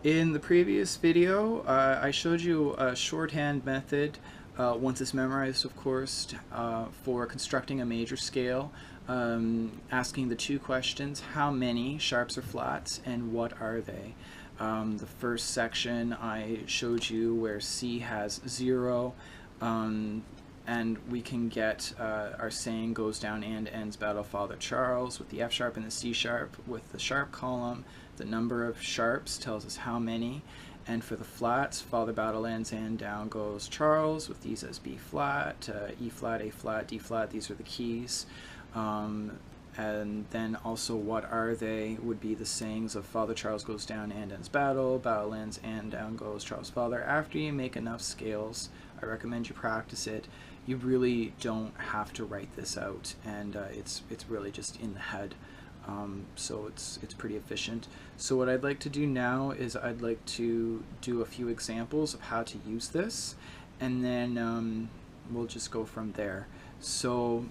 In the previous video, I showed you a shorthand method, once it's memorized, of course, for constructing a major scale, asking the two questions: how many sharps or flats, and what are they? The first section I showed you where C has 0, and we can get our saying goes down and ends battle Father Charles with the F sharp and the C sharp with the sharp column. The number of sharps tells us how many, and for the flats, Father battle ends and down goes Charles with these as B flat, E flat, A flat, D flat. These are the keys. And then also what are they would be the sayings of Father Charles goes down and ends battle, battle ends and down goes Charles Father. After you make enough scales, I recommend you practice it. You really don't have to write this out, and it's really just in the head. So it's pretty efficient. So what I'd like to do now is I'd like to do a few examples of how to use this, and then we'll just go from there. So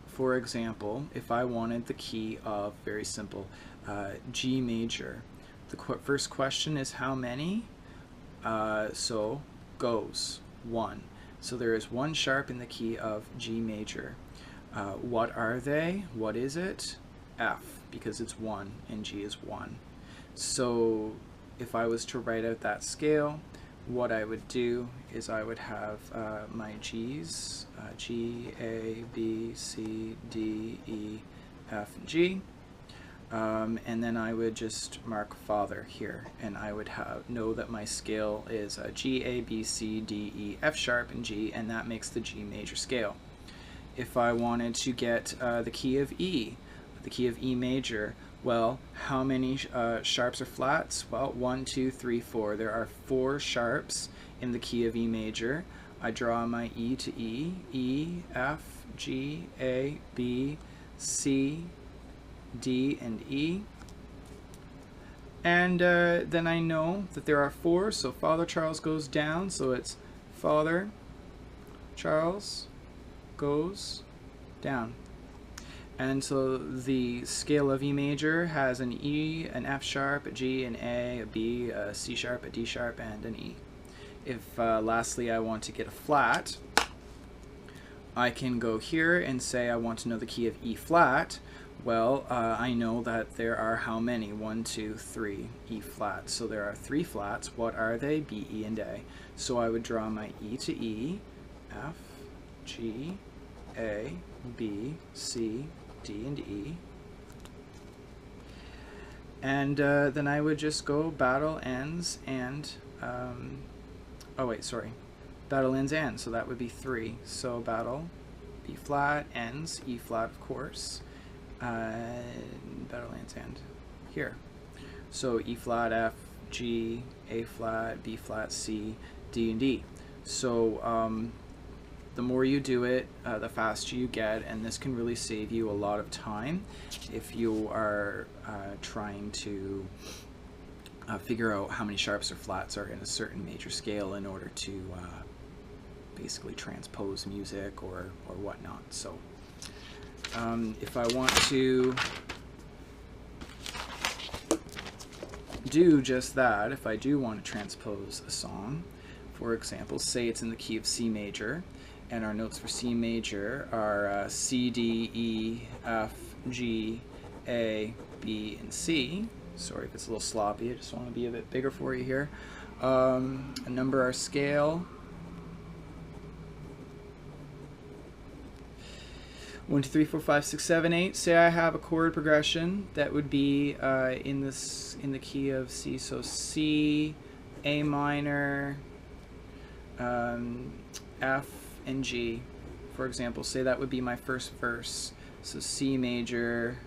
for example, if I wanted the key of, very simple, G major, the first question is how many? So goes 1. So there is 1 sharp in the key of G major. What are they? What is it? F, because it's 1 and G is 1. So if I was to write out that scale, what I would do is I would have my G's, G, A, B, C, D, E, F, and G. And then I would just mark Father here, and I would know that my scale is G, A, B, C, D, E, F sharp, and G, and that makes the G major scale. If I wanted to get the key of E, the key of E major, well, how many sharps or flats? Well, 1, 2, 3, 4. There are 4 sharps in the key of E major. I draw my E to E, E, F, G, A, B, C, D, and E. And then I know that there are 4, so Father Charles goes down, so it's Father Charles goes down. And so the scale of E major has an E, an F sharp, a G, an A, a B, a C sharp, a D sharp, and an E. If lastly I want to get a flat, I can go here and say I want to know the key of E flat. Well, I know that there are how many? 1, 2, 3 E flats. So there are 3 flats. What are they? B, E, and A. So I would draw my E to E, F, G, A, B, C, D, and E. And then I would just go battle ends and, oh wait, sorry. Battle ends and, so that would be 3. So battle, B flat, ends, E flat, of course. Battle ends and here. So E flat, F, G, A flat, B flat, C, D, and E. So the more you do it, the faster you get, and this can really save you a lot of time if you are trying to figure out how many sharps or flats are in a certain major scale in order to basically transpose music or whatnot. So if I want to do just that, if I do want to transpose a song, for example, say it's in the key of C major, and our notes for C major are C, D, E, F, G, A, B, and C. Sorry if it's a little sloppy, I just want to be a bit bigger for you here. Number our scale. 1, 2, 3, 4, 5, 6, 7, 8. Say I have a chord progression that would be in the key of C. So C, A minor, F, and G. For example, say that would be my first verse. So C major,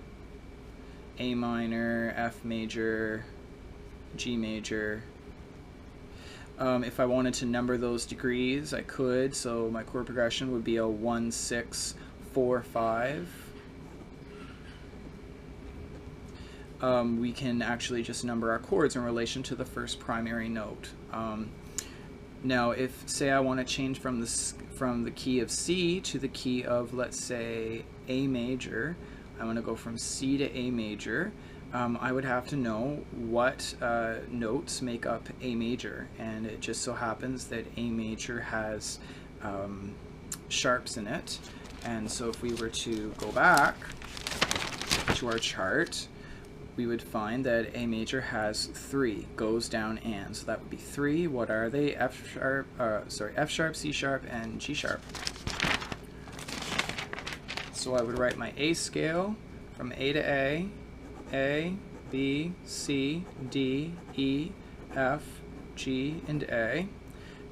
A minor, F major, G major. If I wanted to number those degrees, I could. So my chord progression would be a 1, 6, 4, 5. We can actually just number our chords in relation to the first primary note. Now, if, say, I want to change from the key of C to the key of, let's say, A major, I want to go from C to A major. I would have to know what notes make up A major, and it just so happens that A major has sharps in it. And so if we were to go back to our chart, we would find that A major has 3 goes down and. So that would be 3. What are they? F sharp, C sharp, and G sharp. So I would write my A scale from A to A, B, C, D, E, F, G, and A,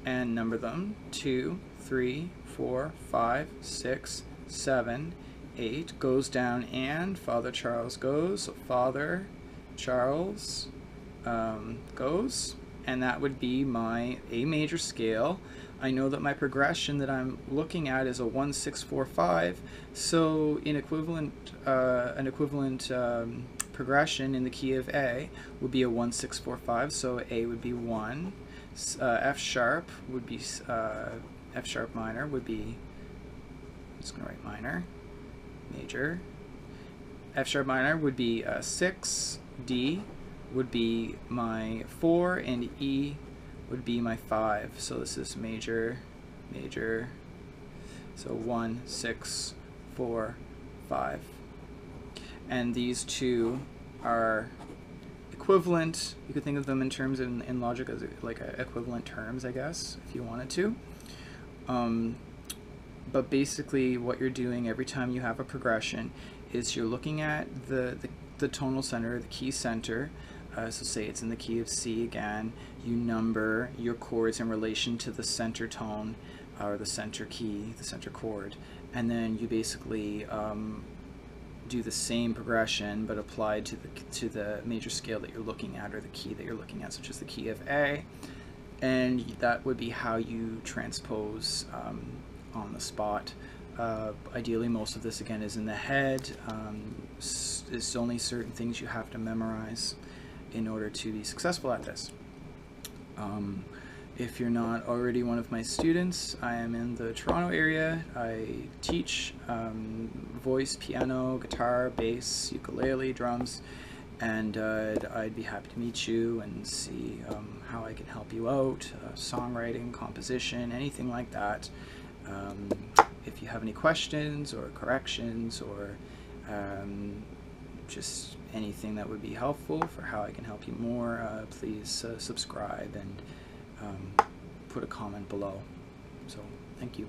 and number them 2, 3, 4, 5, 6, 7, 8, goes down and Father Charles goes, so Father Charles goes, and that would be my A major scale. I know that my progression that I'm looking at is a 1, 6, 4, 5, so an equivalent progression in the key of A would be a 1, 6, 4, 5, so A would be 1, F sharp would be, F sharp minor would be, I'm just going to write minor, major, F sharp minor would be 6, D would be my 4, and E would be my 5. So this is major, major, so 1, 6, 4, 5. And these two are equivalent. You could think of them in terms in logic as like equivalent terms, I guess, if you wanted to. But basically what you're doing every time you have a progression is you're looking at the tonal center, the key center. So say it's in the key of C again, you number your chords in relation to the center tone or the center key, the center chord, and then you basically do the same progression but applied to the major scale that you're looking at, or the key that you're looking at, such as the key of A, and that would be how you transpose on the spot. Ideally, most of this again is in the head. There's only certain things you have to memorize in order to be successful at this. If you're not already one of my students, I am in the Toronto area. I teach voice, piano, guitar, bass, ukulele, drums, and I'd be happy to meet you and see how I can help you out, songwriting, composition, anything like that. If you have any questions or corrections or just anything that would be helpful for how I can help you more, please subscribe and put a comment below. So, thank you.